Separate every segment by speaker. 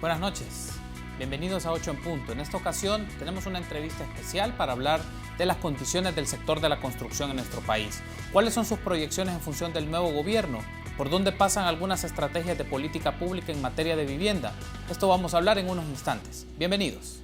Speaker 1: Buenas noches, bienvenidos a 8 en Punto. En esta ocasión tenemos una entrevista especial para hablar de las condiciones del sector de la construcción en nuestro país. ¿Cuáles son sus proyecciones en función del nuevo gobierno? ¿Por dónde pasan algunas estrategias de política pública en materia de vivienda? Esto vamos a hablar en unos instantes. Bienvenidos.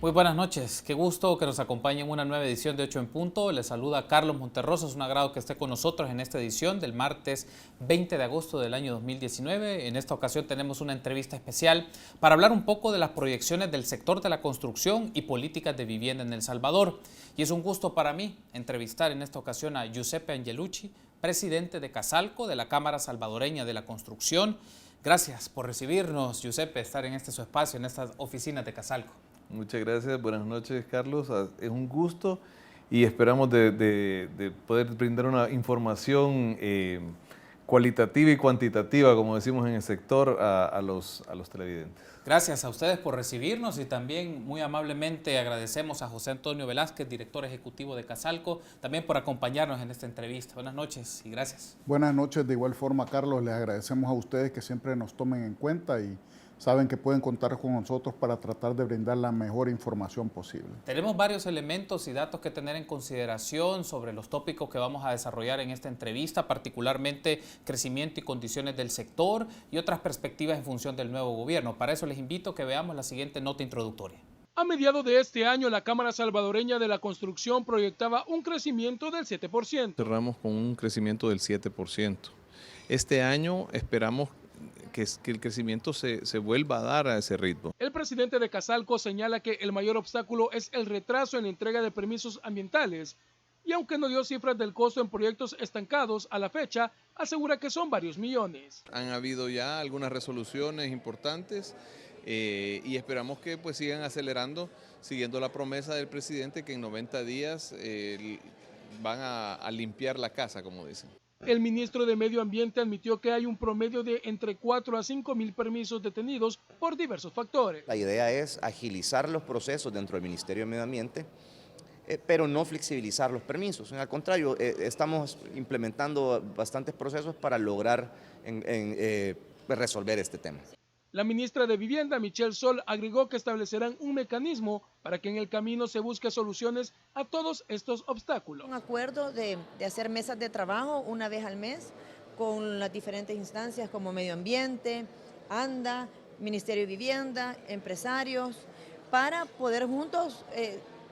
Speaker 1: Muy buenas noches, qué gusto que nos acompañe en una nueva edición de 8 en Punto. Les saluda Carlos Monterroso, es un agrado que esté con nosotros en esta edición del martes 20 de agosto del año 2019. En esta ocasión tenemos una entrevista especial para hablar un poco de las proyecciones del sector de la construcción y políticas de vivienda en El Salvador. Y es un gusto para mí entrevistar en esta ocasión a Giuseppe Angelucci, presidente de Casalco, de la Cámara Salvadoreña de la Construcción. Gracias por recibirnos, Giuseppe, estar en su espacio, en estas oficinas de Casalco.
Speaker 2: Muchas gracias, buenas noches Carlos, es un gusto y esperamos de poder brindar una información cualitativa y cuantitativa, como decimos en el sector, a los televidentes.
Speaker 1: Gracias a ustedes por recibirnos y también muy amablemente agradecemos a José Antonio Velázquez, director ejecutivo de Casalco, también por acompañarnos en esta entrevista. Buenas noches y gracias.
Speaker 3: Buenas noches, de igual forma Carlos, les agradecemos a ustedes que siempre nos tomen en cuenta y saben que pueden contar con nosotros para tratar de brindar la mejor información posible.
Speaker 1: Tenemos varios elementos y datos que tener en consideración sobre los tópicos que vamos a desarrollar en esta entrevista, particularmente crecimiento y condiciones del sector y otras perspectivas en función del nuevo gobierno. Para eso les invito a que veamos la siguiente nota introductoria.
Speaker 4: A mediados de este año, la Cámara Salvadoreña de la Construcción proyectaba un crecimiento del 7%.
Speaker 2: Cerramos con un crecimiento del 7%. Este año esperamos que el crecimiento se vuelva a dar a ese ritmo.
Speaker 4: El presidente de Casalco señala que el mayor obstáculo es el retraso en la entrega de permisos ambientales y aunque no dio cifras del costo en proyectos estancados a la fecha, asegura que son varios millones.
Speaker 2: Han habido ya algunas resoluciones importantes y esperamos que pues sigan acelerando, siguiendo la promesa del presidente que en 90 días van a limpiar la casa, como dicen.
Speaker 4: El ministro de Medio Ambiente admitió que hay un promedio de entre 4 a 5 mil permisos detenidos por diversos factores.
Speaker 5: La idea es agilizar los procesos dentro del Ministerio de Medio Ambiente, pero no flexibilizar los permisos. Al contrario, estamos implementando bastantes procesos para lograr resolver este tema.
Speaker 4: La ministra de Vivienda, Michelle Sol, agregó que establecerán un mecanismo para que en el camino se busque soluciones a todos estos obstáculos.
Speaker 6: Un acuerdo de hacer mesas de trabajo una vez al mes con las diferentes instancias como Medio Ambiente, ANDA, Ministerio de Vivienda, empresarios, para poder juntos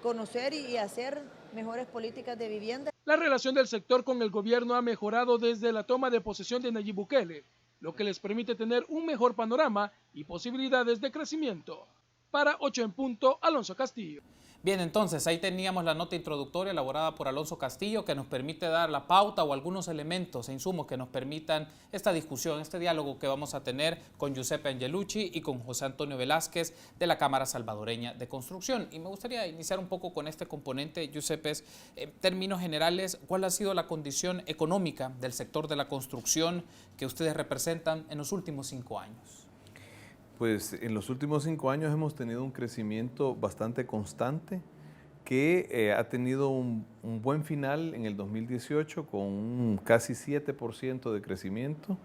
Speaker 6: conocer y hacer mejores políticas de vivienda.
Speaker 4: La relación del sector con el gobierno ha mejorado desde la toma de posesión de Nayib Bukele, lo que les permite tener un mejor panorama y posibilidades de crecimiento. Para 8 en Punto, Alonso Castillo.
Speaker 1: Bien, entonces ahí teníamos la nota introductoria elaborada por Alonso Castillo que nos permite dar la pauta o algunos elementos e insumos que nos permitan esta discusión, este diálogo que vamos a tener con Giuseppe Angelucci y con José Antonio Velázquez de la Cámara Salvadoreña de Construcción. Y me gustaría iniciar un poco con este componente, Giuseppe, en términos generales, ¿cuál ha sido la condición económica del sector de la construcción que ustedes representan en los últimos 5 años?
Speaker 2: Pues en los últimos 5 años hemos tenido un crecimiento bastante constante que ha tenido un buen final en el 2018 con un casi 7% de crecimiento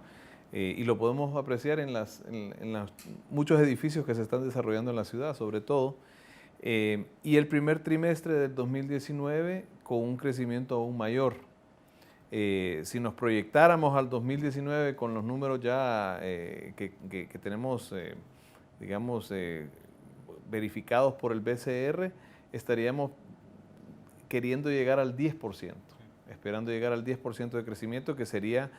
Speaker 2: y lo podemos apreciar en muchos edificios que se están desarrollando en la ciudad sobre todo y el primer trimestre del 2019 con un crecimiento aún mayor. Si nos proyectáramos al 2019 con los números ya que tenemos, verificados por el BCR, estaríamos queriendo llegar al 10%, esperando llegar al 10% de crecimiento, que sería,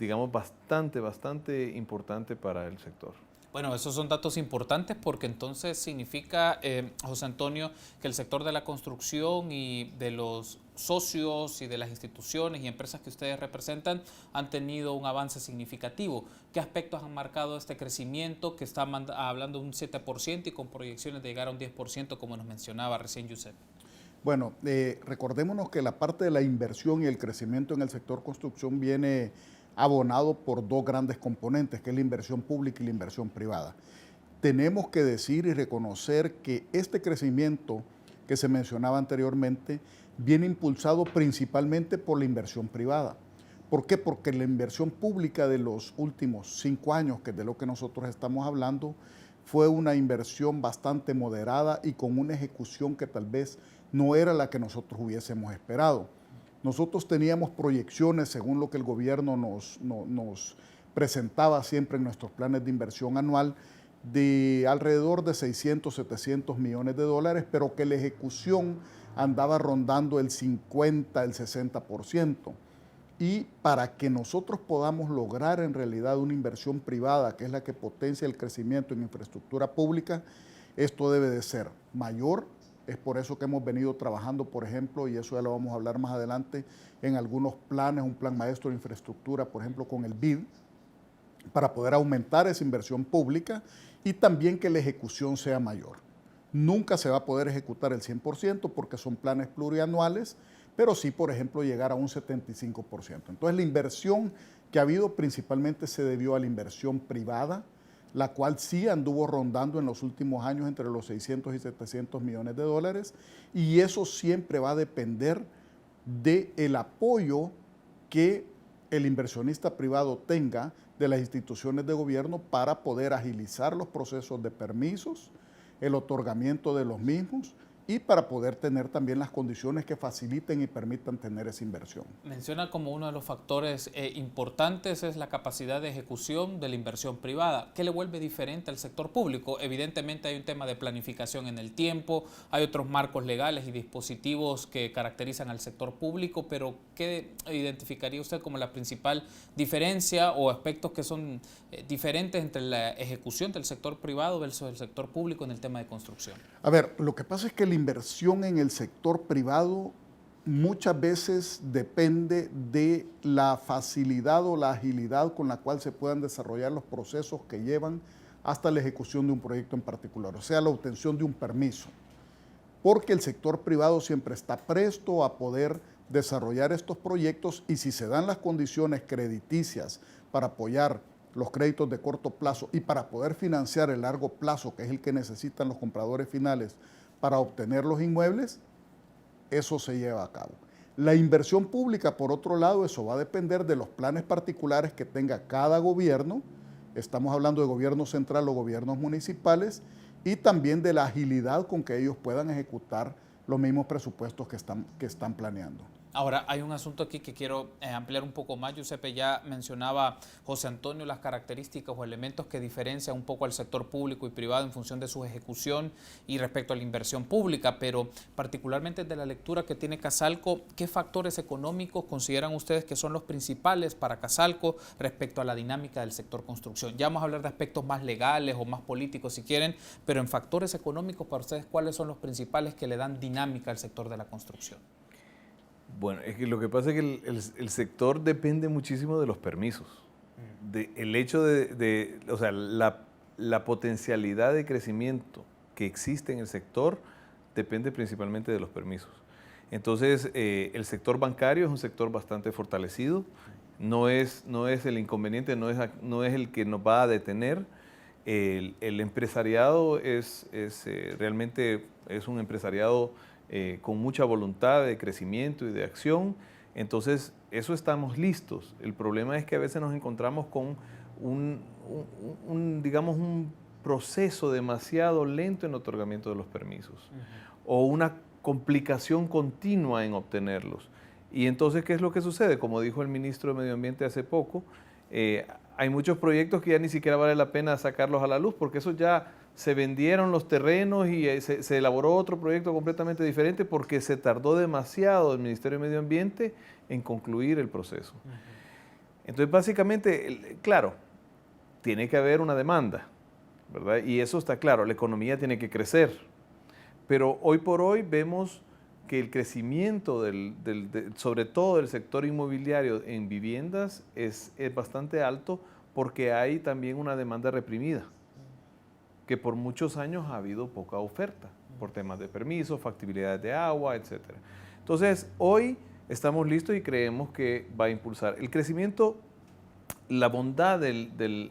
Speaker 2: digamos, bastante importante para el sector.
Speaker 1: Bueno, esos son datos importantes porque entonces significa, José Antonio, que el sector de la construcción y de los socios y de las instituciones y empresas que ustedes representan han tenido un avance significativo. ¿Qué aspectos han marcado este crecimiento que está hablando de un 7% y con proyecciones de llegar a un 10%, como nos mencionaba recién Giuseppe?
Speaker 3: Bueno, recordémonos que la parte de la inversión y el crecimiento en el sector construcción viene abonado por dos grandes componentes, que es la inversión pública y la inversión privada. Tenemos que decir y reconocer que este crecimiento que se mencionaba anteriormente viene impulsado principalmente por la inversión privada. ¿Por qué? Porque la inversión pública de los últimos 5 años, que es de lo que nosotros estamos hablando, fue una inversión bastante moderada y con una ejecución que tal vez no era la que nosotros hubiésemos esperado. Nosotros teníamos proyecciones, según lo que el gobierno nos presentaba siempre en nuestros planes de inversión anual, de alrededor de 600, 700 millones de dólares, pero que la ejecución andaba rondando el 50, el 60%. Y para que nosotros podamos lograr en realidad una inversión privada, que es la que potencia el crecimiento en infraestructura pública, esto debe de ser mayor. Es por eso que hemos venido trabajando, por ejemplo, y eso ya lo vamos a hablar más adelante, en algunos planes, un plan maestro de infraestructura, por ejemplo, con el BID, para poder aumentar esa inversión pública y también que la ejecución sea mayor. Nunca se va a poder ejecutar el 100% porque son planes plurianuales, pero sí, por ejemplo, llegar a un 75%. Entonces, la inversión que ha habido principalmente se debió a la inversión privada, la cual sí anduvo rondando en los últimos años entre los 600 y 700 millones de dólares, y eso siempre va a depender del apoyo que el inversionista privado tenga de las instituciones de gobierno para poder agilizar los procesos de permisos, el otorgamiento de los mismos y para poder tener también las condiciones que faciliten y permitan tener esa inversión.
Speaker 1: Menciona como uno de los factores importantes es la capacidad de ejecución de la inversión privada. ¿Qué le vuelve diferente al sector público? Evidentemente hay un tema de planificación en el tiempo, hay otros marcos legales y dispositivos que caracterizan al sector público, pero ¿qué identificaría usted como la principal diferencia o aspectos que son diferentes entre la ejecución del sector privado versus el sector público en el tema de construcción?
Speaker 3: A ver, lo que pasa es que la inversión en el sector privado muchas veces depende de la facilidad o la agilidad con la cual se puedan desarrollar los procesos que llevan hasta la ejecución de un proyecto en particular, o sea, la obtención de un permiso. Porque el sector privado siempre está presto a poder desarrollar estos proyectos y si se dan las condiciones crediticias para apoyar los créditos de corto plazo y para poder financiar el largo plazo, que es el que necesitan los compradores finales para obtener los inmuebles, eso se lleva a cabo. La inversión pública, por otro lado, eso va a depender de los planes particulares que tenga cada gobierno, estamos hablando de gobierno central o gobiernos municipales, y también de la agilidad con que ellos puedan ejecutar los mismos presupuestos que están planeando.
Speaker 1: Ahora, hay un asunto aquí que quiero ampliar un poco más. Giuseppe, ya mencionaba José Antonio las características o elementos que diferencian un poco al sector público y privado en función de su ejecución y respecto a la inversión pública, pero particularmente de la lectura que tiene Casalco, ¿qué factores económicos consideran ustedes que son los principales para Casalco respecto a la dinámica del sector construcción? Ya vamos a hablar de aspectos más legales o más políticos si quieren, pero en factores económicos para ustedes, ¿cuáles son los principales que le dan dinámica al sector de la construcción?
Speaker 2: Bueno, es que lo que pasa es que el sector depende muchísimo de los permisos. El hecho o sea, la potencialidad de crecimiento que existe en el sector depende principalmente de los permisos. Entonces, el sector bancario es un sector bastante fortalecido. No es el inconveniente, no es el que nos va a detener. El empresariado realmente es un empresariado con mucha voluntad de crecimiento y de acción, entonces eso estamos listos. El problema es que a veces nos encontramos con digamos, un proceso demasiado lento en el otorgamiento de los permisos o una complicación continua en obtenerlos. Y entonces, ¿qué es lo que sucede? Como dijo el ministro de Medio Ambiente hace poco, hay muchos proyectos que ya ni siquiera vale la pena sacarlos a la luz porque eso ya se vendieron los terrenos y se elaboró otro proyecto completamente diferente porque se tardó demasiado el Ministerio de Medio Ambiente en concluir el proceso. Entonces, básicamente, claro, tiene que haber una demanda, ¿verdad? Y eso está claro, la economía tiene que crecer. Pero hoy por hoy vemos que el crecimiento sobre todo del sector inmobiliario en viviendas es bastante alto porque hay también una demanda reprimida, que por muchos años ha habido poca oferta. por temas de permisos, factibilidad de agua, etc. Entonces, hoy estamos listos y creemos que va a impulsar el crecimiento. La bondad de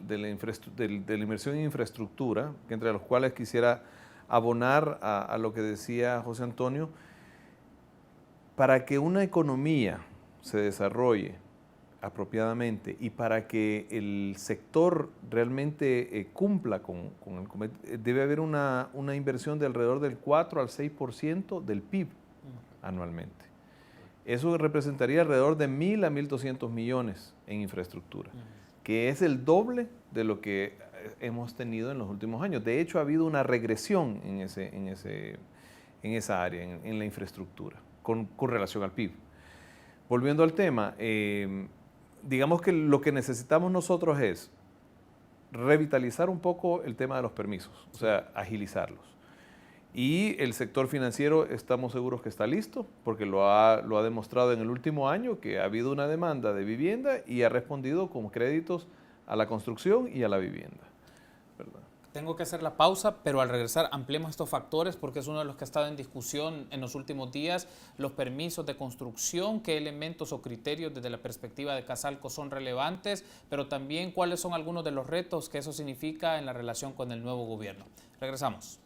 Speaker 2: la inversión en infraestructura, que entre los cuales quisiera abonar a lo que decía José Antonio, para que una economía se desarrolle apropiadamente y para que el sector realmente cumpla debe haber una inversión de alrededor del 4 al 6% del PIB anualmente. Eso representaría alrededor de 1.000 a 1.200 millones en infraestructura, que es el doble de lo que hemos tenido en los últimos años. De hecho, ha habido una regresión en esa área, en la infraestructura, con relación al PIB. Volviendo al tema, digamos que lo que necesitamos nosotros es revitalizar un poco el tema de los permisos, o sea, agilizarlos. Y el sector financiero estamos seguros que está listo, porque lo ha demostrado en el último año, que ha habido una demanda de vivienda y ha respondido con créditos a la construcción y a la vivienda, ¿verdad?
Speaker 1: Tengo que hacer la pausa, pero al regresar ampliemos estos factores porque es uno de los que ha estado en discusión en los últimos días, los permisos de construcción, qué elementos o criterios desde la perspectiva de Casalco son relevantes, pero también cuáles son algunos de los retos que eso significa en la relación con el nuevo gobierno. Regresamos.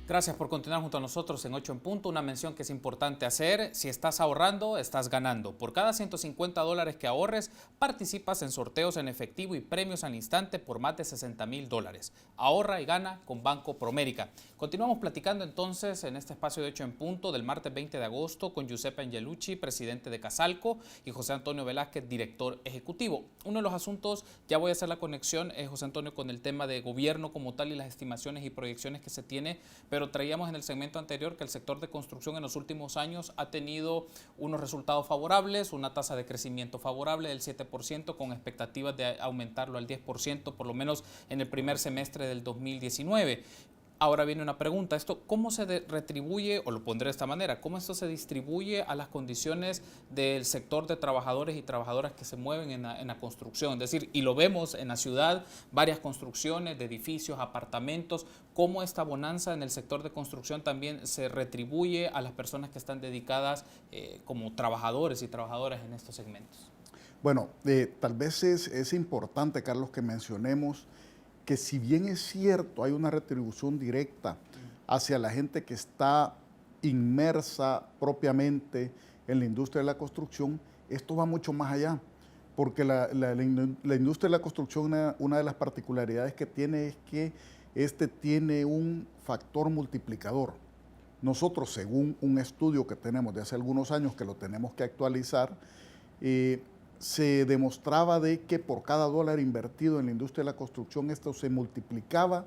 Speaker 1: Gracias por continuar junto a nosotros en 8 en Punto. Una mención que es importante hacer: si estás ahorrando, estás ganando. Por cada $150 que ahorres, participas en sorteos en efectivo y premios al instante por más de $60,000. Ahorra y gana con Banco Promérica. Continuamos platicando entonces en este espacio de 8 en Punto del martes 20 de agosto con Giuseppe Angelucci, presidente de Casalco, y José Antonio Velázquez, director ejecutivo. Uno de los asuntos, ya voy a hacer la conexión, José Antonio, con el tema de gobierno como tal y las estimaciones y proyecciones que se tiene, pero traíamos en el segmento anterior que el sector de construcción en los últimos años ha tenido unos resultados favorables, una tasa de crecimiento favorable del 7%, con expectativas de aumentarlo al 10% por lo menos en el primer semestre del 2019. Ahora viene una pregunta: ¿esto cómo se retribuye, o lo pondré de esta manera, cómo esto se distribuye a las condiciones del sector de trabajadores y trabajadoras que se mueven en la construcción? Es decir, y lo vemos en la ciudad, varias construcciones de edificios, apartamentos, cómo esta bonanza en el sector de construcción también se retribuye a las personas que están dedicadas como trabajadores y trabajadoras en estos segmentos.
Speaker 3: Bueno, tal vez es importante, Carlos, que mencionemos que si bien es cierto, hay una retribución directa hacia la gente que está inmersa propiamente en la industria de la construcción, esto va mucho más allá, porque la industria de la construcción, una de las particularidades que tiene es que tiene un factor multiplicador. Nosotros, según un estudio que tenemos de hace algunos años, que lo tenemos que actualizar, se demostraba de que por cada dólar invertido en la industria de la construcción, esto se multiplicaba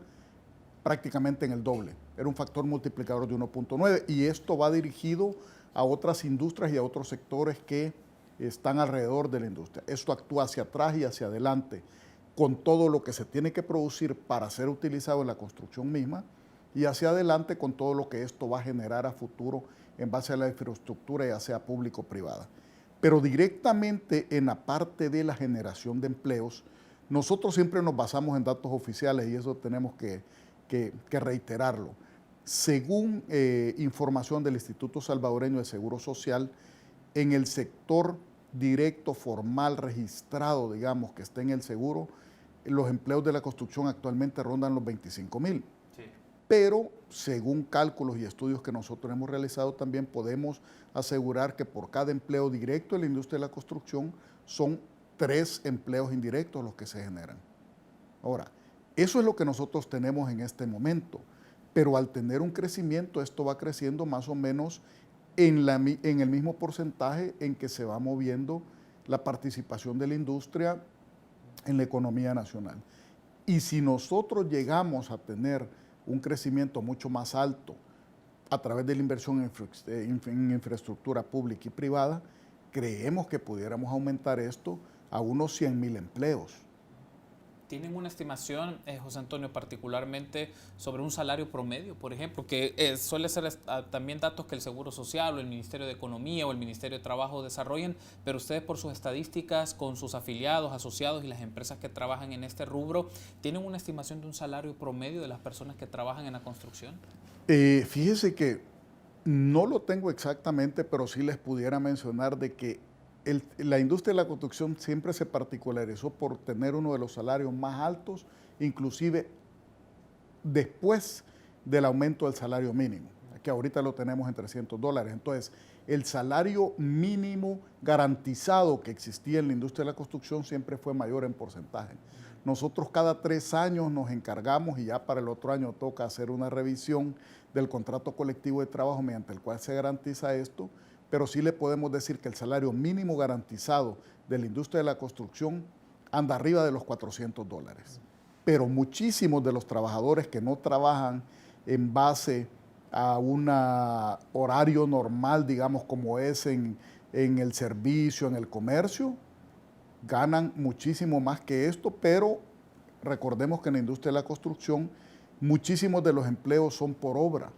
Speaker 3: prácticamente en el doble. Era un factor multiplicador de 1.9, y esto va dirigido a otras industrias y a otros sectores que están alrededor de la industria. Esto actúa hacia atrás y hacia adelante con todo lo que se tiene que producir para ser utilizado en la construcción misma, y hacia adelante con todo lo que esto va a generar a futuro en base a la infraestructura, ya sea público o privada. Pero directamente en la parte de la generación de empleos, nosotros siempre nos basamos en datos oficiales, y eso tenemos que reiterarlo. Según información del Instituto Salvadoreño de Seguro Social, en el sector directo, formal, registrado, digamos, que está en el seguro, los empleos de la construcción actualmente rondan los 25,000. Pero según cálculos y estudios que nosotros hemos realizado, también podemos asegurar que por cada empleo directo en la industria de la construcción son 3 empleos indirectos los que se generan. Ahora, eso es lo que nosotros tenemos en este momento, pero al tener un crecimiento, esto va creciendo más o menos en el mismo porcentaje en que se va moviendo la participación de la industria en la economía nacional. Y si nosotros llegamos a tener un crecimiento mucho más alto a través de la inversión en infraestructura pública y privada, creemos que pudiéramos aumentar esto a unos 100.000 empleos.
Speaker 1: ¿Tienen una estimación, José Antonio, particularmente sobre un salario promedio, por ejemplo, que suele ser también datos que el Seguro Social o el Ministerio de Economía o el Ministerio de Trabajo desarrollan, pero ustedes por sus estadísticas con sus afiliados, asociados y las empresas que trabajan en este rubro, ¿tienen una estimación de un salario promedio de las personas que trabajan en la construcción?
Speaker 3: Fíjese que no lo tengo exactamente, pero sí les pudiera mencionar de que la industria de la construcción siempre se particularizó por tener uno de los salarios más altos, inclusive después del aumento del salario mínimo, que ahorita lo tenemos en $300. Entonces, el salario mínimo garantizado que existía en la industria de la construcción siempre fue mayor en porcentaje. Nosotros cada 3 años nos encargamos, y ya para el otro año toca hacer una revisión del contrato colectivo de trabajo mediante el cual se garantiza esto, pero sí le podemos decir que el salario mínimo garantizado de la industria de la construcción anda arriba de los $400. Pero muchísimos de los trabajadores que no trabajan en base a un horario normal, digamos, como es en el servicio, en el comercio, ganan muchísimo más que esto, pero recordemos que en la industria de la construcción muchísimos de los empleos son por obra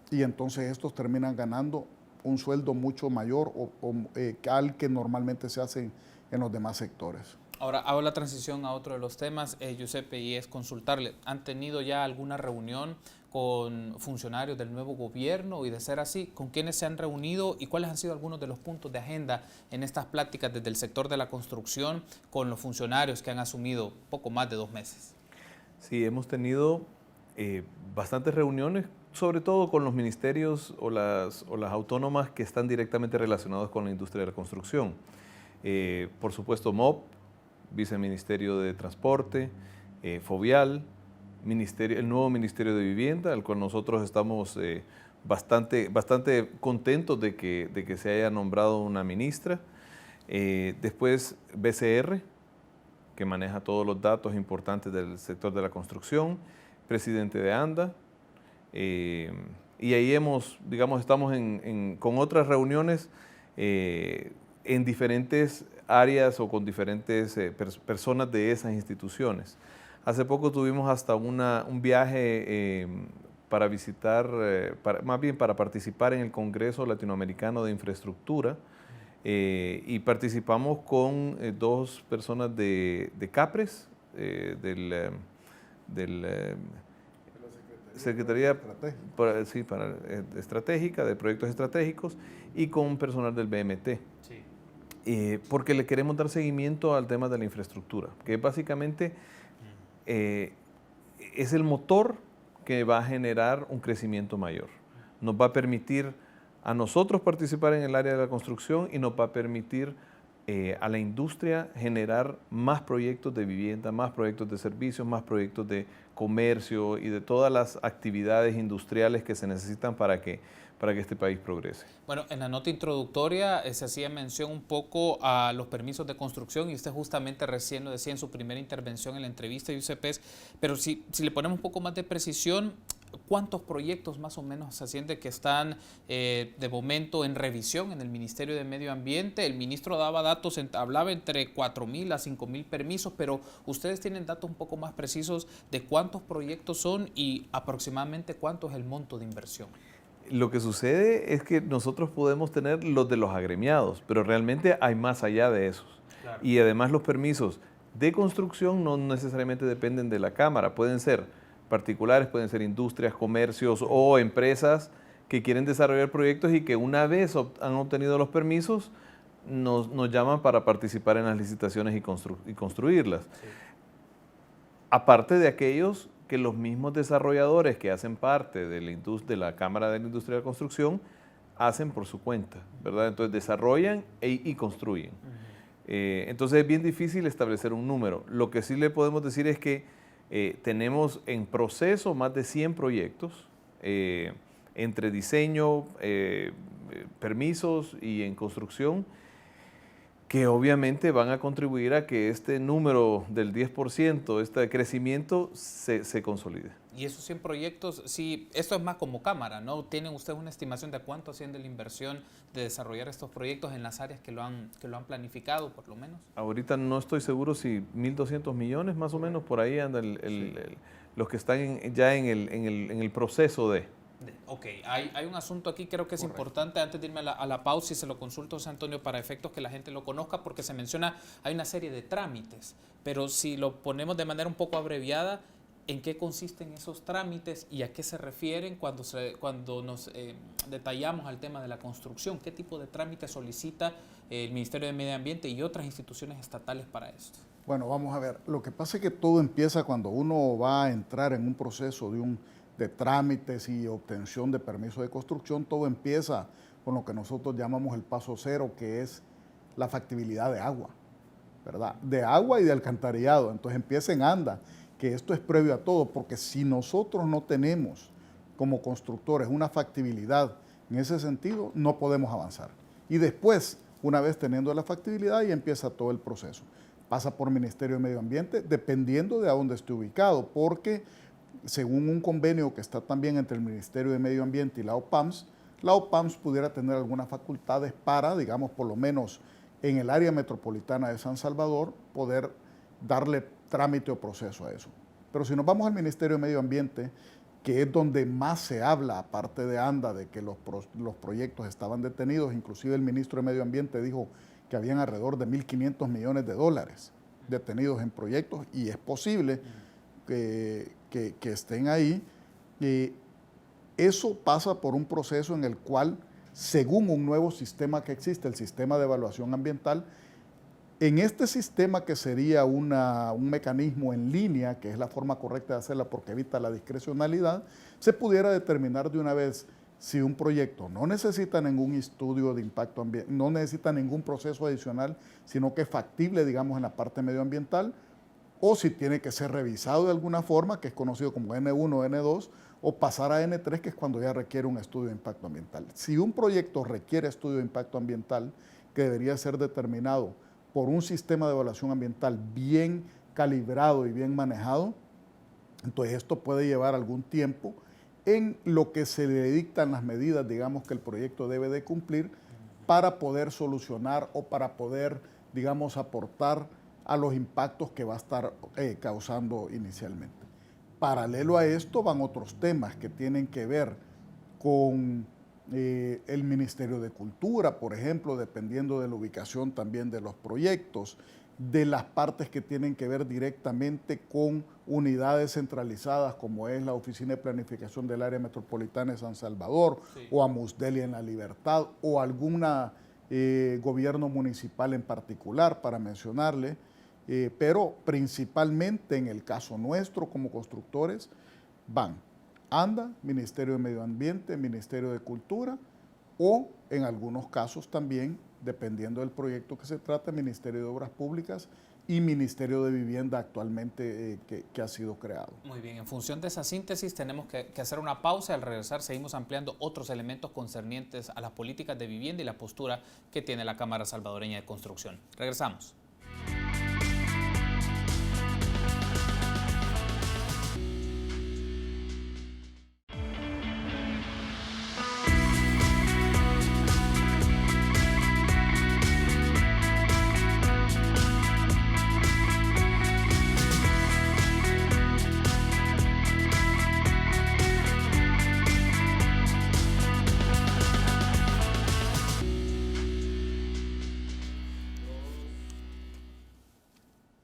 Speaker 3: y entonces estos terminan ganando un sueldo mucho mayor al que normalmente se hace en los demás sectores.
Speaker 1: Ahora hago la transición a otro de los temas, Giuseppe, y es consultarle, ¿han tenido ya alguna reunión con funcionarios del nuevo gobierno? Y de ser así, ¿con quiénes se han reunido y cuáles han sido algunos de los puntos de agenda en estas pláticas desde el sector de la construcción con los funcionarios que han asumido poco más de 2 meses?
Speaker 2: Sí, hemos tenido bastantes reuniones, sobre todo con los ministerios o las autónomas que están directamente relacionados con la industria de la construcción. Por supuesto, MOP, Viceministerio de Transporte, Fovial, el nuevo Ministerio de Vivienda, al cual nosotros estamos bastante contentos de que se haya nombrado una ministra. Después, BCR, que maneja todos los datos importantes del sector de la construcción, presidente de ANDA, y ahí estamos con otras reuniones en diferentes áreas o con diferentes personas de esas instituciones. Hace poco tuvimos hasta un viaje para visitar, más bien para participar en el Congreso Latinoamericano de Infraestructura, y participamos con 2 personas de CAPRES, Secretaría Estratégica, de Proyectos Estratégicos, y con personal del BMT. Sí. Porque le queremos dar seguimiento al tema de la infraestructura, que básicamente es el motor que va a generar un crecimiento mayor. Nos va a permitir a nosotros participar en el área de la construcción y nos va a permitir a la industria generar más proyectos de vivienda, más proyectos de servicios, más proyectos de comercio y de todas las actividades industriales que se necesitan para que este país progrese.
Speaker 1: Bueno, en la nota introductoria se hacía mención un poco a los permisos de construcción y usted justamente recién lo decía en su primera intervención en la entrevista, Giuseppe, pero si le ponemos un poco más de precisión, ¿cuántos proyectos más o menos se siente que están de momento en revisión en el Ministerio de Medio Ambiente? El ministro daba datos, hablaba entre 4.000 a 5.000 permisos, pero ustedes tienen datos un poco más precisos de cuántos proyectos son y aproximadamente cuánto es el monto de inversión.
Speaker 2: Lo que sucede es que nosotros podemos tener los de los agremiados, pero realmente hay más allá de esos. Claro. Y además los permisos de construcción no necesariamente dependen de la Cámara, pueden ser particulares, pueden ser industrias, comercios o empresas que quieren desarrollar proyectos y que una vez han obtenido los permisos nos llaman para participar en las licitaciones y construirlas. Sí. Aparte de aquellos que los mismos desarrolladores que hacen parte de la Cámara de la Industria de la Construcción hacen por su cuenta, ¿verdad? Entonces desarrollan y construyen. Uh-huh. Entonces es bien difícil establecer un número. Lo que sí le podemos decir es que tenemos en proceso más de 100 proyectos entre diseño, permisos y en construcción, que obviamente van a contribuir a que este número del 10%, este crecimiento, se consolide.
Speaker 1: Y esos 100 proyectos, sí, esto es más como cámara, ¿no? ¿Tienen ustedes una estimación de cuánto asciende la inversión de desarrollar estos proyectos en las áreas que lo han planificado, por lo menos?
Speaker 2: Ahorita no estoy seguro si 1.200 millones más o menos, por ahí andan los que están ya en el proceso de...
Speaker 1: Ok, hay un asunto aquí, creo que es importante, antes de irme a la pausa, y se lo consulto a José Antonio para efectos que la gente lo conozca, porque se menciona, hay una serie de trámites, pero si lo ponemos de manera un poco abreviada, ¿en qué consisten esos trámites y a qué se refieren cuando nos detallamos al tema de la construcción? ¿Qué tipo de trámite solicita el Ministerio de Medio Ambiente y otras instituciones estatales para esto?
Speaker 3: Bueno, vamos a ver, lo que pasa es que todo empieza cuando uno va a entrar en un proceso de trámites y obtención de permiso de construcción. Todo empieza con lo que nosotros llamamos el paso cero, que es la factibilidad de agua, ¿verdad? De agua y de alcantarillado. Entonces empieza en ANDA, que esto es previo a todo, porque si nosotros no tenemos como constructores una factibilidad en ese sentido, no podemos avanzar. Y después, una vez teniendo la factibilidad, ya empieza todo el proceso. Pasa por Ministerio de Medio Ambiente, dependiendo de a dónde esté ubicado, porque según un convenio que está también entre el Ministerio de Medio Ambiente y la OPAMS pudiera tener algunas facultades para, digamos, por lo menos en el área metropolitana de San Salvador, poder darle trámite o proceso a eso. Pero si nos vamos al Ministerio de Medio Ambiente, que es donde más se habla, aparte de ANDA, de que los proyectos estaban detenidos, inclusive el ministro de Medio Ambiente dijo que habían alrededor de 1.500 millones de dólares detenidos en proyectos, y es posible que estén ahí. Eso pasa por un proceso en el cual, según un nuevo sistema que existe, el sistema de evaluación ambiental, en este sistema, que sería un mecanismo en línea, que es la forma correcta de hacerla porque evita la discrecionalidad, se pudiera determinar de una vez si un proyecto no necesita ningún estudio de impacto ambiental, no necesita ningún proceso adicional, sino que es factible, digamos, en la parte medioambiental, o si tiene que ser revisado de alguna forma, que es conocido como N1 o N2, o pasar a N3, que es cuando ya requiere un estudio de impacto ambiental. Si un proyecto requiere estudio de impacto ambiental, que debería ser determinado por un sistema de evaluación ambiental bien calibrado y bien manejado, entonces esto puede llevar algún tiempo en lo que se le dictan las medidas, digamos, que el proyecto debe de cumplir para poder solucionar o para poder, digamos, aportar a los impactos que va a estar causando inicialmente. Paralelo a esto van otros temas que tienen que ver con el Ministerio de Cultura, por ejemplo, dependiendo de la ubicación también de los proyectos, de las partes que tienen que ver directamente con unidades centralizadas, como es la Oficina de Planificación del Área Metropolitana de San Salvador, sí, o Amusdeli en La Libertad, o alguna gobierno municipal en particular, para mencionarle, pero principalmente en el caso nuestro como constructores van ANDA, Ministerio de Medio Ambiente, Ministerio de Cultura, o en algunos casos también, dependiendo del proyecto que se trate, Ministerio de Obras Públicas y Ministerio de Vivienda actualmente que ha sido creado.
Speaker 1: Muy bien, en función de esa síntesis tenemos que hacer una pausa. Al regresar seguimos ampliando otros elementos concernientes a las políticas de vivienda y la postura que tiene la Cámara Salvadoreña de Construcción. Regresamos.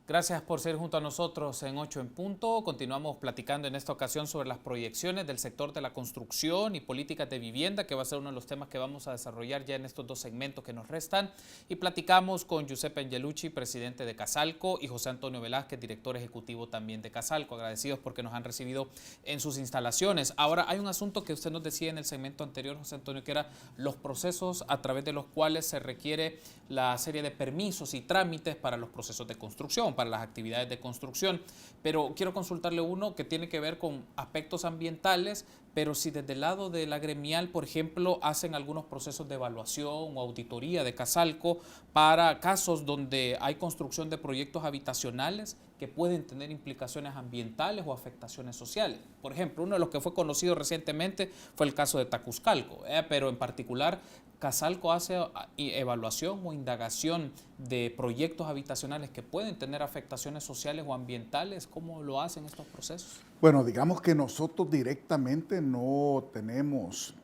Speaker 1: Gracias por ser junto a nosotros en 8 en punto. Continuamos platicando en esta ocasión sobre las proyecciones del sector de la construcción y políticas de vivienda, que va a ser uno de los temas que vamos a desarrollar ya en estos dos segmentos que nos restan. Y platicamos con Giuseppe Angelucci, presidente de Casalco, y José Antonio Velázquez, director ejecutivo también de Casalco. Agradecidos porque nos han recibido en sus instalaciones. Ahora, hay un asunto que usted nos decía en el segmento anterior, José Antonio, que era los procesos a través de los cuales se requiere la serie de permisos y trámites para los procesos de construcción. para las actividades de construcción. Pero quiero consultarle uno que tiene que ver con aspectos ambientales, pero si desde el lado de la gremial, por ejemplo, hacen algunos procesos de evaluación o auditoría de Casalco para casos donde hay construcción de proyectos habitacionales que pueden tener implicaciones ambientales o afectaciones sociales. Por ejemplo, uno de los que fue conocido recientemente fue el caso de Tacuzcalco, pero en particular Casalco hace evaluación o indagación de proyectos habitacionales que pueden tener afectaciones sociales o ambientales. ¿Cómo lo hacen estos procesos?
Speaker 3: Bueno, digamos que nosotros directamente no tenemos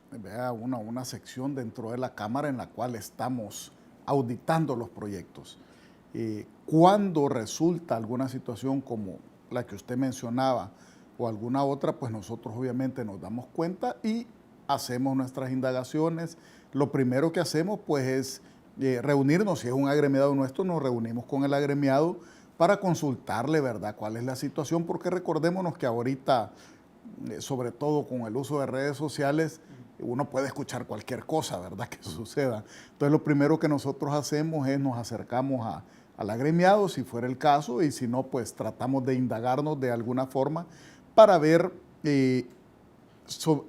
Speaker 3: una sección dentro de la Cámara en la cual estamos auditando los proyectos. Cuando resulta alguna situación como la que usted mencionaba o alguna otra, pues nosotros obviamente nos damos cuenta y hacemos nuestras indagaciones. Lo primero que hacemos pues es reunirnos, si es un agremiado nuestro, nos reunimos con el agremiado para consultarle, ¿verdad?, cuál es la situación, porque recordémonos que ahorita, sobre todo con el uso de redes sociales, uno puede escuchar cualquier cosa, ¿verdad?, que suceda. Entonces lo primero que nosotros hacemos es nos acercamos al agremiado, si fuera el caso, y si no, pues tratamos de indagarnos de alguna forma para ver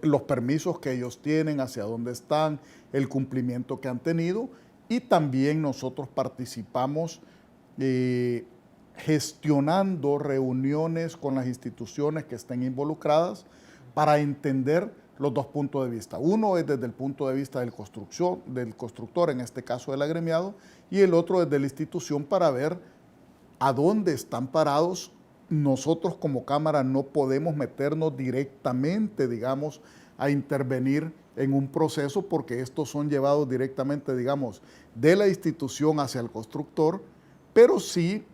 Speaker 3: los permisos que ellos tienen, hacia dónde están, el cumplimiento que han tenido, y también nosotros participamos gestionando reuniones con las instituciones que estén involucradas para entender los dos puntos de vista. Uno es desde el punto de vista del constructor, en este caso del agremiado, y el otro desde la institución para ver a dónde están parados. Nosotros como Cámara no podemos meternos directamente, digamos, a intervenir en un proceso porque estos son llevados directamente, digamos, de la institución hacia el constructor, pero sí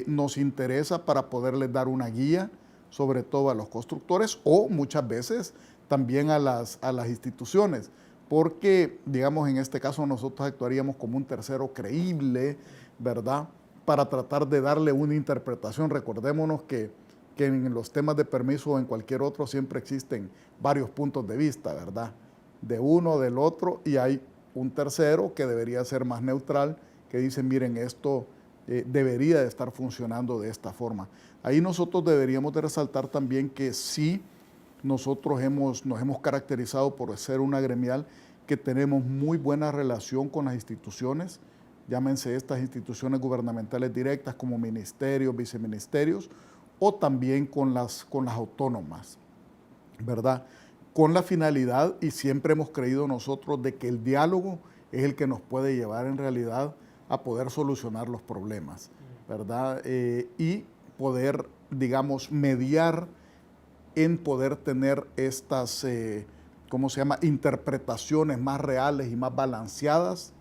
Speaker 3: nos interesa para poderles dar una guía, sobre todo a los constructores o muchas veces también a las instituciones, porque, digamos, en este caso nosotros actuaríamos como un tercero creíble, ¿verdad?, para tratar de darle una interpretación. Recordémonos que en los temas de permiso o en cualquier otro siempre existen varios puntos de vista, ¿verdad?, de uno, del otro, y hay un tercero que debería ser más neutral, que dice, miren, esto debería de estar funcionando de esta forma. Ahí nosotros deberíamos de resaltar también que sí, nosotros nos hemos caracterizado por ser una gremial que tenemos muy buena relación con las instituciones, llámense estas instituciones gubernamentales directas como ministerios, viceministerios, o también con las autónomas, ¿verdad?, con la finalidad, y siempre hemos creído nosotros, de que el diálogo es el que nos puede llevar en realidad a poder solucionar los problemas, ¿verdad? Y poder, digamos, mediar en poder tener estas, interpretaciones más reales y más balanceadas,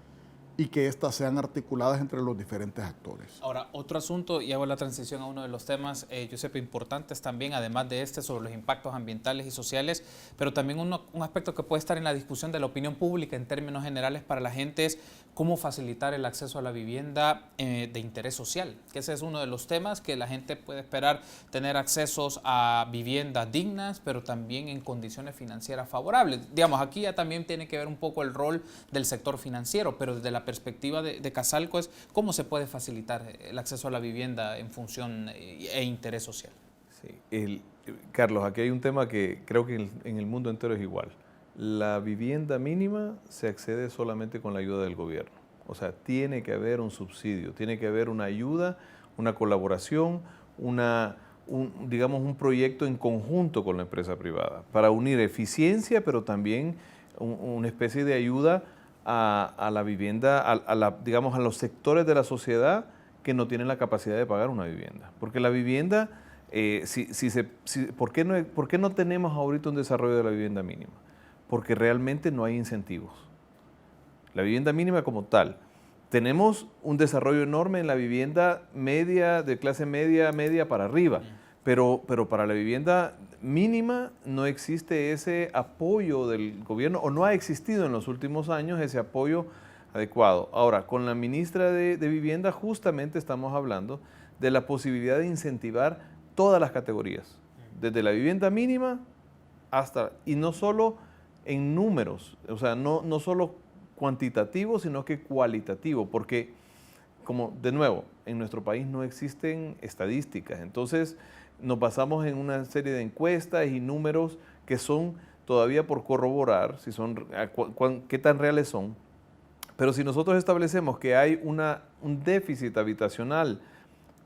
Speaker 3: y que éstas sean articuladas entre los diferentes actores.
Speaker 1: Ahora, otro asunto, y hago la transición a uno de los temas, Giuseppe, importantes también, además de sobre los impactos ambientales y sociales, pero también un aspecto que puede estar en la discusión de la opinión pública en términos generales para la gente es cómo facilitar el acceso a la vivienda de interés social, que ese es uno de los temas que la gente puede esperar, tener accesos a viviendas dignas, pero también en condiciones financieras favorables. Digamos, aquí ya también tiene que ver un poco el rol del sector financiero, pero desde la perspectiva de Casalco es cómo se puede facilitar el acceso a la vivienda en función e interés social.
Speaker 2: Sí, Carlos, aquí hay un tema que creo que en el mundo entero es igual. La vivienda mínima se accede solamente con la ayuda del gobierno. O sea, tiene que haber un subsidio, tiene que haber una ayuda, una colaboración, digamos un proyecto en conjunto con la empresa privada para unir eficiencia, pero también una especie de ayuda a la vivienda, digamos, a los sectores de la sociedad que no tienen la capacidad de pagar una vivienda. Porque la vivienda, ¿por qué no tenemos ahorita un desarrollo de la vivienda mínima? Porque realmente no hay incentivos. La vivienda mínima como tal. Tenemos un desarrollo enorme en la vivienda media, de clase media para arriba, pero para la vivienda mínima no existe ese apoyo del gobierno, o no ha existido en los últimos años ese apoyo adecuado. Ahora, con la ministra de Vivienda justamente estamos hablando de la posibilidad de incentivar todas las categorías, desde la vivienda mínima hasta, y no solo en números, o sea, no solo cuantitativo, sino que cualitativo, porque como de nuevo, en nuestro país no existen estadísticas, entonces nos basamos en una serie de encuestas y números que son todavía por corroborar, si son, qué tan reales son. Pero si nosotros establecemos que hay un déficit habitacional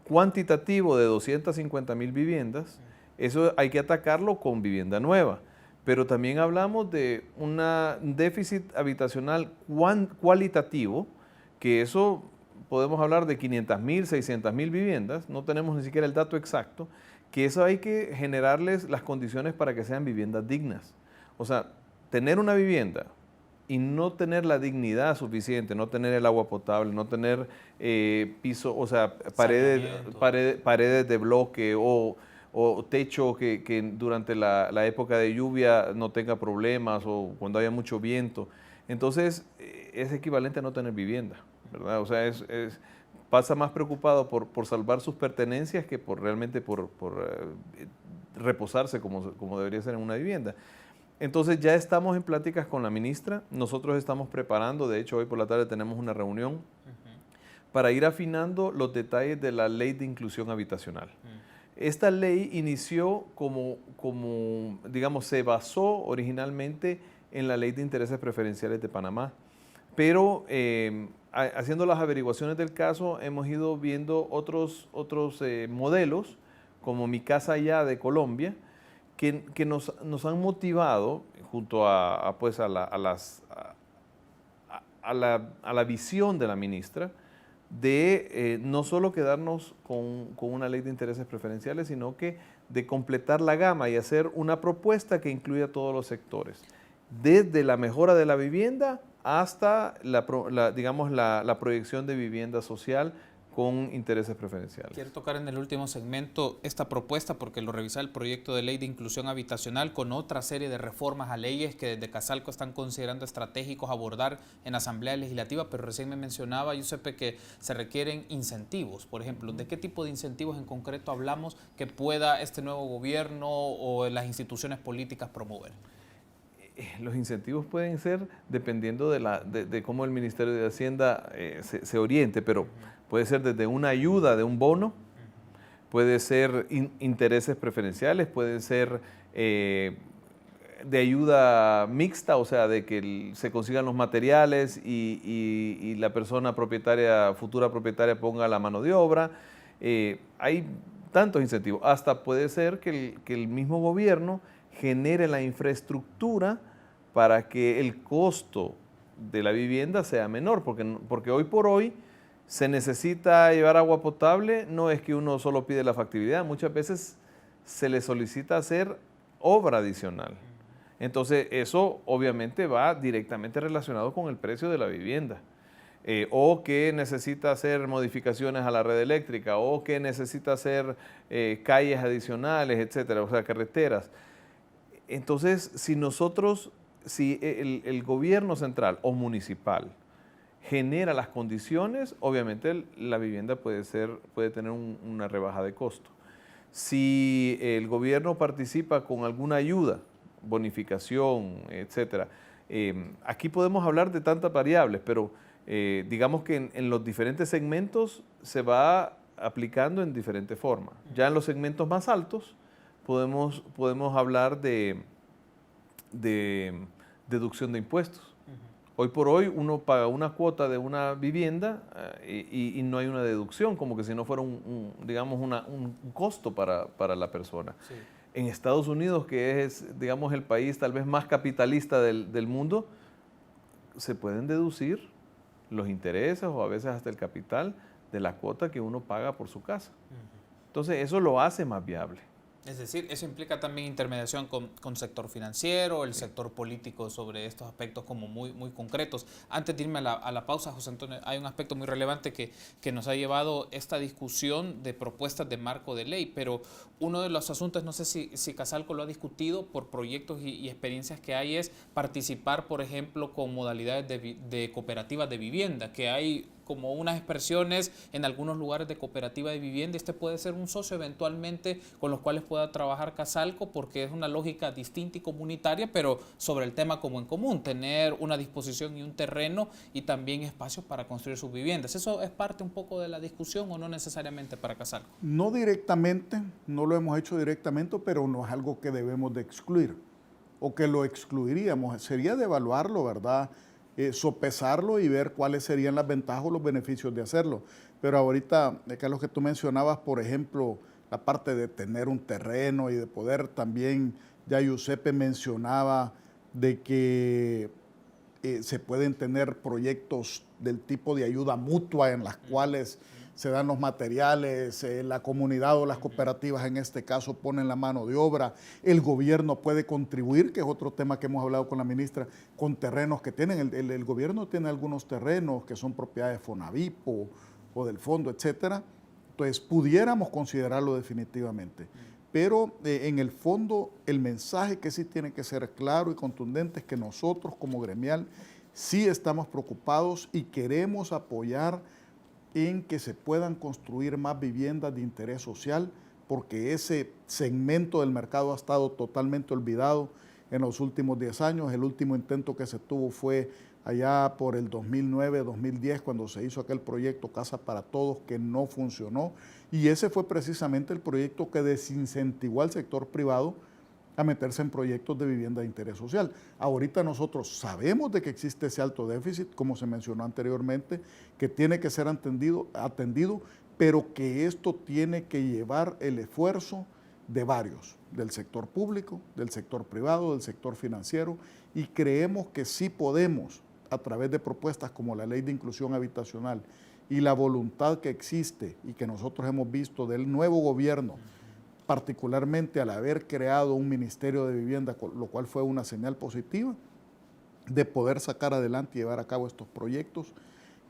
Speaker 2: cuantitativo de 250,000 viviendas, eso hay que atacarlo con vivienda nueva. Pero también hablamos de un déficit habitacional cualitativo, que eso podemos hablar de 500,000, 600,000 viviendas, no tenemos ni siquiera el dato exacto, que eso hay que generarles las condiciones para que sean viviendas dignas. O sea, tener una vivienda y no tener la dignidad suficiente, no tener el agua potable, no tener piso, o sea, paredes de bloque o techo que durante la época de lluvia no tenga problemas o cuando haya mucho viento. Entonces, es equivalente a no tener vivienda, ¿verdad? O sea, pasa más preocupado por salvar sus pertenencias que realmente por reposarse como debería ser en una vivienda. Entonces ya estamos en pláticas con la ministra, nosotros estamos preparando, de hecho hoy por la tarde tenemos una reunión para ir afinando los detalles de la ley de inclusión habitacional. Esta ley inició digamos, se basó originalmente en la ley de intereses preferenciales de Panamá, pero haciendo las averiguaciones del caso hemos ido viendo otros modelos, como Mi Casa Ya de Colombia, que nos han motivado junto a la visión de la ministra de no solo quedarnos con una ley de intereses preferenciales, sino que de completar la gama y hacer una propuesta que incluya todos los sectores, desde la mejora de la vivienda hasta la proyección de vivienda social con intereses preferenciales.
Speaker 1: Quiero tocar en el último segmento esta propuesta porque lo revisa el proyecto de ley de inclusión habitacional con otra serie de reformas a leyes que desde Casalco están considerando estratégicos abordar en Asamblea Legislativa, pero recién me mencionaba, Giuseppe, que se requieren incentivos. Por ejemplo, ¿de qué tipo de incentivos en concreto hablamos que pueda este nuevo gobierno o las instituciones políticas promover?
Speaker 2: Los incentivos pueden ser dependiendo de cómo el Ministerio de Hacienda se oriente, pero puede ser desde una ayuda de un bono, puede ser intereses preferenciales, puede ser de ayuda mixta, o sea, de que se consigan los materiales y la persona futura propietaria ponga la mano de obra. Hay tantos incentivos, hasta puede ser que el mismo gobierno genere la infraestructura para que el costo de la vivienda sea menor, porque hoy por hoy se necesita llevar agua potable, no es que uno solo pide la factibilidad, muchas veces se le solicita hacer obra adicional. Entonces eso obviamente va directamente relacionado con el precio de la vivienda. O que necesita hacer modificaciones a la red eléctrica, o que necesita hacer calles adicionales, etcétera, o sea, carreteras. Entonces, si el gobierno central o municipal genera las condiciones, obviamente la vivienda puede tener una rebaja de costo. Si el gobierno participa con alguna ayuda, bonificación, etcétera, aquí podemos hablar de tantas variables, pero digamos que en los diferentes segmentos se va aplicando en diferentes formas. Ya en los segmentos más altos podemos hablar de deducción de impuestos. Hoy por hoy uno paga una cuota de una vivienda y no hay una deducción, como que si no fuera un costo para la persona. Sí. En Estados Unidos, que es, digamos, el país tal vez más capitalista del mundo, se pueden deducir los intereses o a veces hasta el capital de la cuota que uno paga por su casa. Entonces eso lo hace más viable.
Speaker 1: Es decir, eso implica también intermediación con sector financiero, el sector político sobre estos aspectos como muy concretos. Antes de irme a la pausa, José Antonio, hay un aspecto muy relevante que nos ha llevado esta discusión de propuestas de marco de ley, pero uno de los asuntos, no sé si Casalco lo ha discutido por proyectos y experiencias que hay, es participar, por ejemplo, con modalidades de cooperativas de vivienda, que hay como unas expresiones en algunos lugares de cooperativa de vivienda. Este puede ser un socio eventualmente con los cuales pueda trabajar Casalco, porque es una lógica distinta y comunitaria, pero sobre el tema como en común, tener una disposición y un terreno y también espacios para construir sus viviendas. ¿Eso es parte un poco de la discusión o no necesariamente para Casalco?
Speaker 3: No directamente, no lo hemos hecho directamente, pero no es algo que debemos de excluir o que lo excluiríamos. Sería de evaluarlo, ¿verdad? Sopesarlo y ver cuáles serían las ventajas o los beneficios de hacerlo. Pero ahorita, Carlos, que tú mencionabas, por ejemplo, la parte de tener un terreno y de poder también, ya Giuseppe mencionaba de que se pueden tener proyectos del tipo de ayuda mutua en las cuales se dan los materiales, la comunidad o las cooperativas en este caso ponen la mano de obra, el gobierno puede contribuir, que es otro tema que hemos hablado con la ministra, con terrenos que tienen, el gobierno tiene algunos terrenos que son propiedades de Fonavip o del fondo, etcétera, entonces pudiéramos considerarlo definitivamente. Pero en el fondo el mensaje que sí tiene que ser claro y contundente es que nosotros como gremial sí estamos preocupados y queremos apoyar en que se puedan construir más viviendas de interés social, porque ese segmento del mercado ha estado totalmente olvidado en los últimos 10 años. El último intento que se tuvo fue allá por el 2009-2010, cuando se hizo aquel proyecto Casa para Todos, que no funcionó, y ese fue precisamente el proyecto que desincentivó al sector privado a meterse en proyectos de vivienda de interés social. Ahorita nosotros sabemos de que existe ese alto déficit, como se mencionó anteriormente, que tiene que ser atendido, pero que esto tiene que llevar el esfuerzo de varios, del sector público, del sector privado, del sector financiero, y creemos que sí podemos, a través de propuestas como la Ley de Inclusión Habitacional y la voluntad que existe y que nosotros hemos visto del nuevo gobierno, particularmente al haber creado un Ministerio de Vivienda, lo cual fue una señal positiva, de poder sacar adelante y llevar a cabo estos proyectos,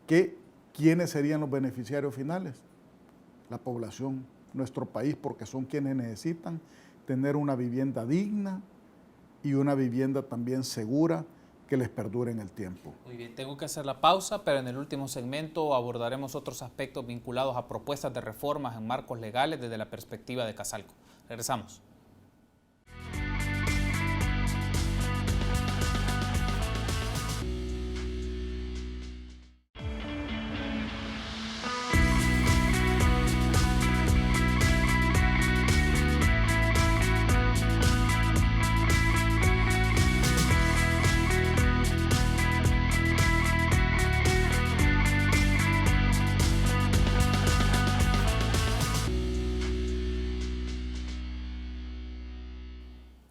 Speaker 3: que ¿quiénes serían los beneficiarios finales? La población, nuestro país, porque son quienes necesitan tener una vivienda digna y una vivienda también segura que les perdure en el tiempo.
Speaker 1: Muy bien, tengo que hacer la pausa, pero en el último segmento abordaremos otros aspectos vinculados a propuestas de reformas en marcos legales desde la perspectiva de Casalco. Regresamos.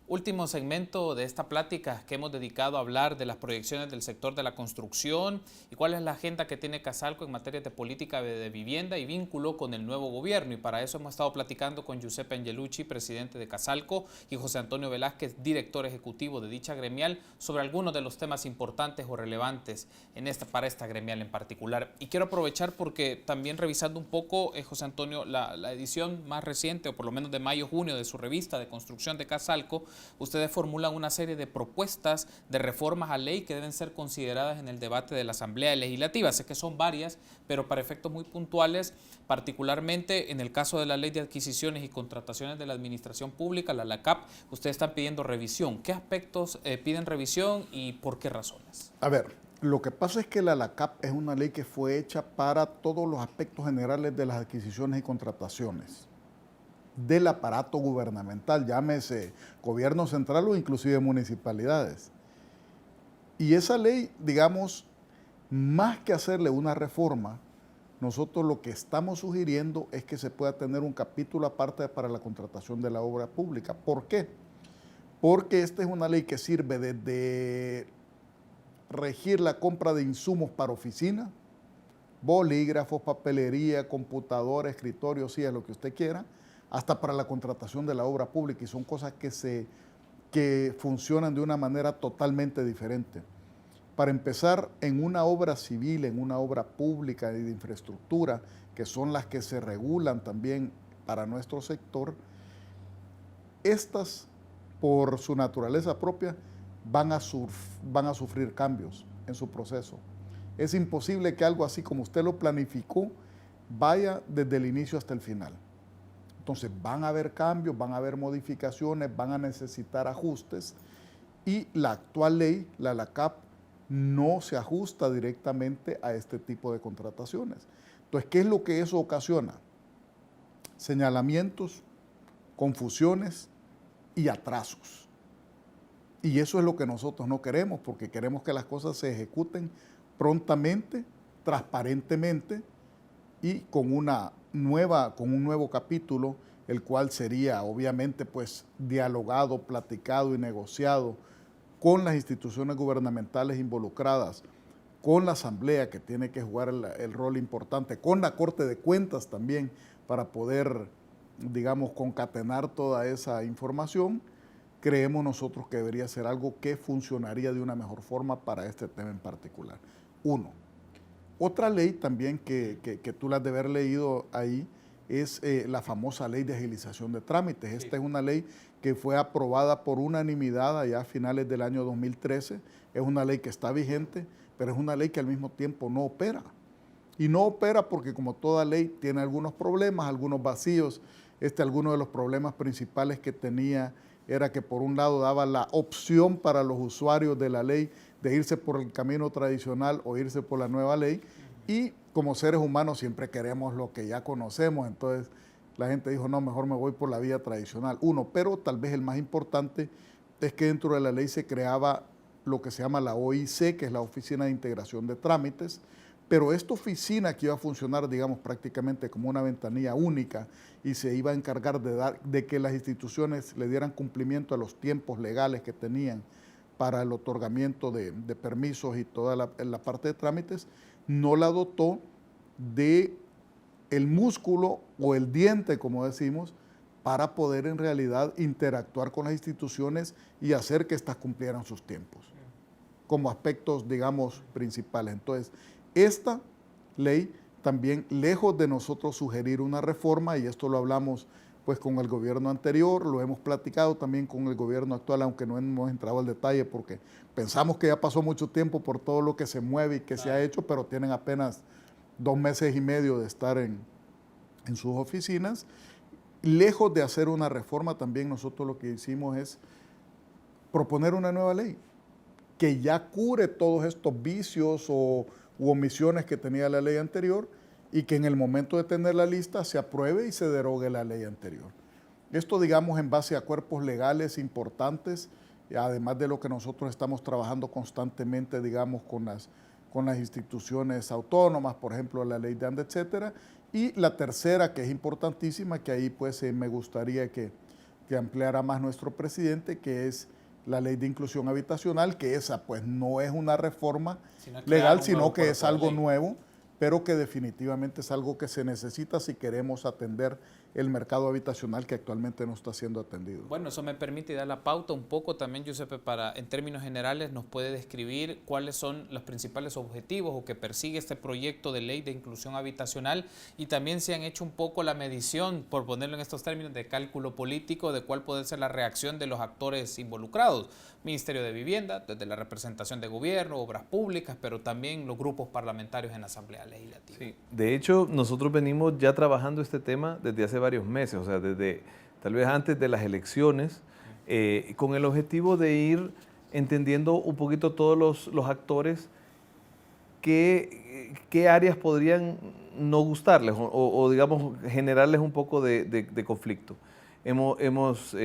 Speaker 1: Último segmento de esta plática que hemos dedicado a hablar de las proyecciones del sector de la construcción y cuál es la agenda que tiene Casalco en materia de política de vivienda y vínculo con el nuevo gobierno. Y para eso hemos estado platicando con Giuseppe Angelucci, presidente de Casalco, y José Antonio Velázquez, director ejecutivo de dicha gremial, sobre algunos de los temas importantes o relevantes para esta gremial en particular. Y quiero aprovechar porque también revisando un poco, José Antonio, la edición más reciente, o por lo menos de mayo-junio, de su revista de construcción de Casalco, ustedes formulan una serie de propuestas de reformas a ley que deben ser consideradas en el debate de la Asamblea Legislativa. Sé que son varias, pero para efectos muy puntuales, particularmente en el caso de la Ley de Adquisiciones y Contrataciones de la Administración Pública, la LACAP, ustedes están pidiendo revisión. ¿Qué aspectos piden revisión y por qué razones?
Speaker 3: A ver, lo que pasa es que la LACAP es una ley que fue hecha para todos los aspectos generales de las adquisiciones y contrataciones del aparato gubernamental, llámese gobierno central o inclusive municipalidades. Y esa ley, digamos, más que hacerle una reforma, nosotros lo que estamos sugiriendo es que se pueda tener un capítulo aparte para la contratación de la obra pública. ¿Por qué? Porque esta es una ley que sirve desde regir la compra de insumos para oficina, bolígrafos, papelería, computadora, escritorio, sí, lo que usted quiera, hasta para la contratación de la obra pública, y son cosas que funcionan de una manera totalmente diferente. Para empezar, en una obra civil, en una obra pública y de infraestructura, que son las que se regulan también para nuestro sector, estas, por su naturaleza propia, van a sufrir cambios en su proceso. Es imposible que algo así como usted lo planificó vaya desde el inicio hasta el final. Entonces van a haber cambios, van a haber modificaciones, van a necesitar ajustes y la actual ley, la LACAP, no se ajusta directamente a este tipo de contrataciones. Entonces, ¿qué es lo que eso ocasiona? Señalamientos, confusiones y atrasos. Y eso es lo que nosotros no queremos, porque queremos que las cosas se ejecuten prontamente, transparentemente y con un nuevo capítulo, el cual sería obviamente pues dialogado, platicado y negociado con las instituciones gubernamentales involucradas, con la Asamblea que tiene que jugar el rol importante, con la Corte de Cuentas también para poder, digamos, concatenar toda esa información. Creemos nosotros que debería ser algo que funcionaría de una mejor forma para este tema en particular. Uno. Otra ley también que tú la has de haber leído ahí es la famosa ley de agilización de trámites. Sí. Esta es una ley que fue aprobada por unanimidad allá a finales del año 2013. Es una ley que está vigente, pero es una ley que al mismo tiempo no opera. Y no opera porque como toda ley tiene algunos problemas, algunos vacíos. Algunos de los problemas principales que tenía era que por un lado daba la opción para los usuarios de la ley de irse por el camino tradicional o irse por la nueva ley, y como seres humanos siempre queremos lo que ya conocemos, entonces la gente dijo, no, mejor me voy por la vía tradicional. Pero tal vez el más importante es que dentro de la ley se creaba lo que se llama la OIC, que es la Oficina de Integración de Trámites, pero esta oficina que iba a funcionar, digamos, prácticamente como una ventanilla única y se iba a encargar de que las instituciones le dieran cumplimiento a los tiempos legales que tenían para el otorgamiento de permisos y toda la parte de trámites, no la dotó de el músculo o el diente, como decimos, para poder en realidad interactuar con las instituciones y hacer que éstas cumplieran sus tiempos, como aspectos, digamos, principales. Entonces, esta ley también, lejos de nosotros sugerir una reforma, y esto lo hablamos pues con el gobierno anterior, lo hemos platicado también con el gobierno actual, aunque no hemos entrado al detalle porque pensamos que ya pasó mucho tiempo por todo lo que se mueve y que se ha hecho, pero tienen apenas 2 meses y medio de estar en sus oficinas. Lejos de hacer una reforma, también nosotros lo que hicimos es proponer una nueva ley que ya cure todos estos vicios u omisiones que tenía la ley anterior y que en el momento de tener la lista se apruebe y se derogue la ley anterior. Esto, digamos, en base a cuerpos legales importantes, además de lo que nosotros estamos trabajando constantemente, digamos, con las instituciones autónomas, por ejemplo, la ley de ANDA, etcétera. Y la tercera, que es importantísima, que ahí pues me gustaría que ampliara más nuestro presidente, que es la ley de inclusión habitacional, que esa pues no es una reforma legal, sino que es algo nuevo, pero que definitivamente es algo que se necesita si queremos atender el mercado habitacional que actualmente no está siendo atendido.
Speaker 1: Bueno, eso me permite dar la pauta un poco también, Giuseppe, para en términos generales nos puede describir cuáles son los principales objetivos o que persigue este proyecto de ley de inclusión habitacional, y también se han hecho un poco la medición, por ponerlo en estos términos, de cálculo político de cuál puede ser la reacción de los actores involucrados, Ministerio de Vivienda, desde la representación de gobierno, obras públicas, pero también los grupos parlamentarios en la Asamblea Legislativa.
Speaker 2: Sí, de hecho, nosotros venimos ya trabajando este tema desde hace varios meses, o sea, desde tal vez antes de las elecciones, con el objetivo de ir entendiendo un poquito todos los actores qué áreas podrían no gustarles o digamos, generarles un poco de conflicto. Hemos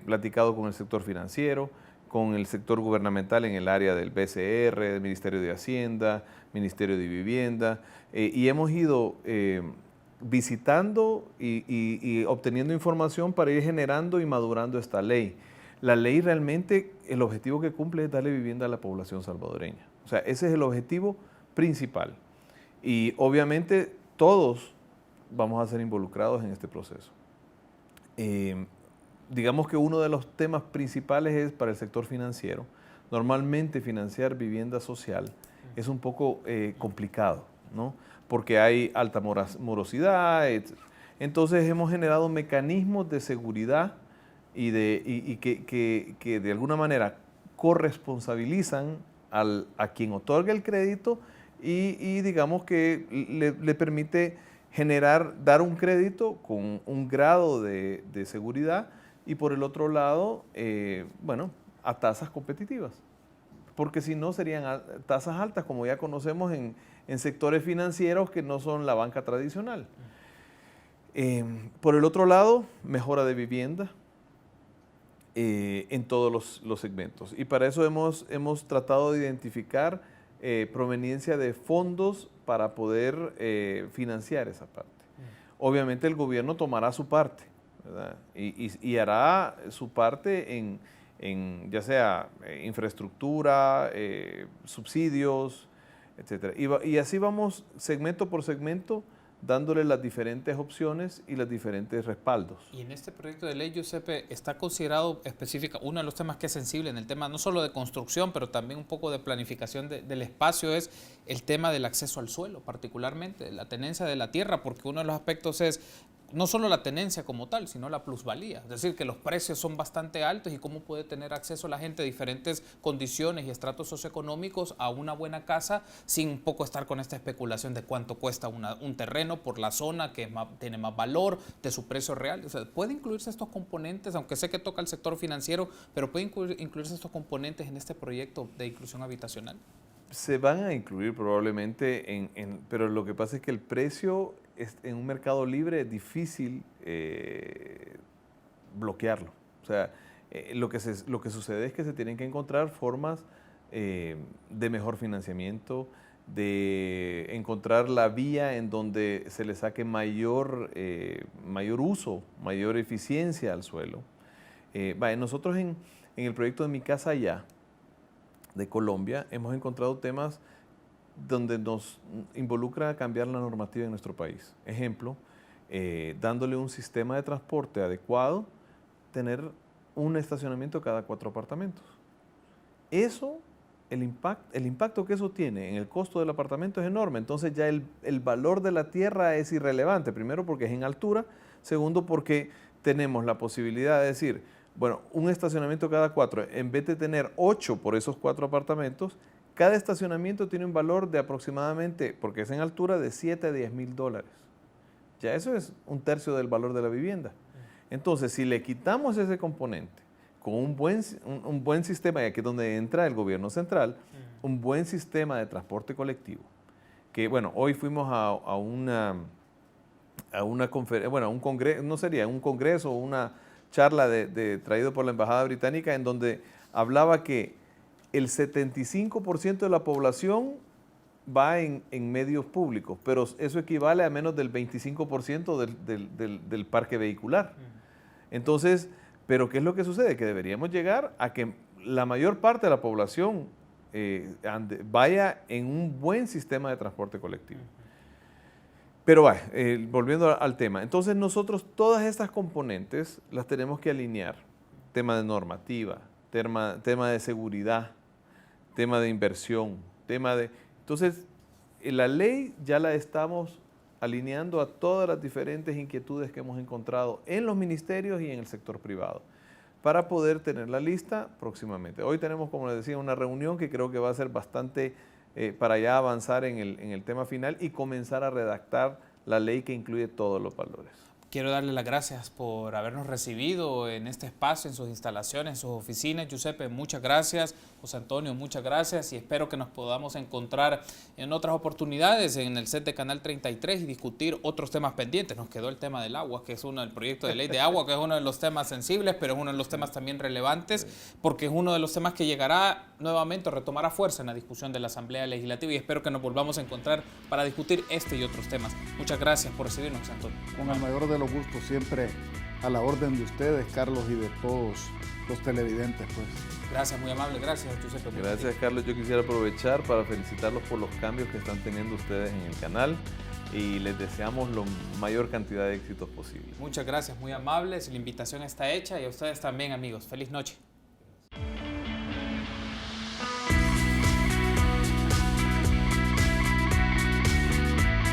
Speaker 2: platicado con el sector financiero, con el sector gubernamental en el área del BCR, del Ministerio de Hacienda, Ministerio de Vivienda, y hemos ido visitando y obteniendo información para ir generando y madurando esta ley. La ley realmente, el objetivo que cumple es darle vivienda a la población salvadoreña. O sea, ese es el objetivo principal. Y obviamente todos vamos a ser involucrados en este proceso. Digamos que uno de los temas principales es para el sector financiero. Normalmente financiar vivienda social es un poco complicado, ¿no? Porque hay alta morosidad. Entonces hemos generado mecanismos de seguridad y que de alguna manera corresponsabilizan a quien otorga el crédito y digamos que le permite dar un crédito con un grado de seguridad y por el otro lado, bueno, a tasas competitivas. Porque si no serían tasas altas, como ya conocemos en sectores financieros que no son la banca tradicional. Por el otro lado, mejora de vivienda en todos los segmentos. Y para eso hemos tratado de identificar proveniencia de fondos para poder financiar esa parte. Obviamente el gobierno tomará su parte, ¿verdad? Y hará su parte en ya sea infraestructura, subsidios, etc. Y así vamos segmento por segmento dándole las diferentes opciones y los diferentes respaldos.
Speaker 1: Y en este proyecto de ley, Giuseppe, está considerado específica, uno de los temas que es sensible en el tema no solo de construcción, pero también un poco de planificación del espacio, es el tema del acceso al suelo, particularmente la tenencia de la tierra, porque uno de los aspectos es no solo la tenencia como tal, sino la plusvalía. Es decir, que los precios son bastante altos y cómo puede tener acceso la gente de diferentes condiciones y estratos socioeconómicos a una buena casa sin un poco estar con esta especulación de cuánto cuesta un terreno por la zona que tiene más valor, de su precio real. O sea, ¿puede incluirse estos componentes, aunque sé que toca el sector financiero, pero puede incluirse estos componentes en este proyecto de inclusión habitacional?
Speaker 2: Se van a incluir probablemente, pero lo que pasa es que el precio en un mercado libre es difícil bloquearlo. O sea, lo que sucede es que se tienen que encontrar formas de mejor financiamiento, de encontrar la vía en donde se le saque mayor uso, mayor eficiencia al suelo. Nosotros en el proyecto de Mi Casa Ya, de Colombia, hemos encontrado temas donde nos involucra cambiar la normativa en nuestro país. Ejemplo, dándole un sistema de transporte adecuado, tener un estacionamiento cada 4 apartamentos. Eso, el impacto que eso tiene en el costo del apartamento es enorme. Entonces ya el valor de la tierra es irrelevante. Primero porque es en altura, segundo porque tenemos la posibilidad de decir, bueno, un estacionamiento cada 4, en vez de tener 8 por esos 4 apartamentos, cada estacionamiento tiene un valor de aproximadamente, porque es en altura, de $7 a $10,000. Ya eso es 1/3 del valor de la vivienda. Entonces, si le quitamos ese componente con un buen sistema, y aquí es donde entra el gobierno central, un buen sistema de transporte colectivo, que bueno, hoy fuimos a una conferencia, bueno, un congreso, no sería un congreso o una charla traído por la Embajada Británica, en donde hablaba que el 75% de la población va en medios públicos, pero eso equivale a menos del 25% del parque vehicular. Entonces, ¿pero qué es lo que sucede? Que deberíamos llegar a que la mayor parte de la población vaya en un buen sistema de transporte colectivo. Pero volviendo al tema, entonces nosotros todas estas componentes las tenemos que alinear. Tema de normativa, tema de seguridad, tema de inversión, Entonces, la ley ya la estamos alineando a todas las diferentes inquietudes que hemos encontrado en los ministerios y en el sector privado, para poder tener la lista próximamente. Hoy tenemos, como les decía, una reunión que creo que va a ser bastante para ya avanzar en el tema final y comenzar a redactar la ley que incluye todos los valores.
Speaker 1: Quiero darle las gracias por habernos recibido en este espacio, en sus instalaciones, en sus oficinas. Giuseppe, muchas gracias. José Antonio, muchas gracias y espero que nos podamos encontrar en otras oportunidades en el set de Canal 33 y discutir otros temas pendientes. Nos quedó el tema del agua, que es del proyecto de ley de agua, que es uno de los temas sensibles, pero es uno de los temas también relevantes, porque es uno de los temas que llegará nuevamente, retomará fuerza en la discusión de la Asamblea Legislativa y espero que nos volvamos a encontrar para discutir este y otros temas. Muchas gracias por recibirnos, José Antonio.
Speaker 3: Con el mayor de los gustos, siempre a la orden de ustedes, Carlos, y de todos los televidentes, pues.
Speaker 1: Gracias, muy amable. Gracias, Giuseppe.
Speaker 2: Gracias, Carlos. Yo quisiera aprovechar para felicitarlos por los cambios que están teniendo ustedes en el canal y les deseamos la mayor cantidad de éxitos posible.
Speaker 1: Muchas gracias, muy amables. La invitación está hecha y a ustedes también, amigos. Feliz noche.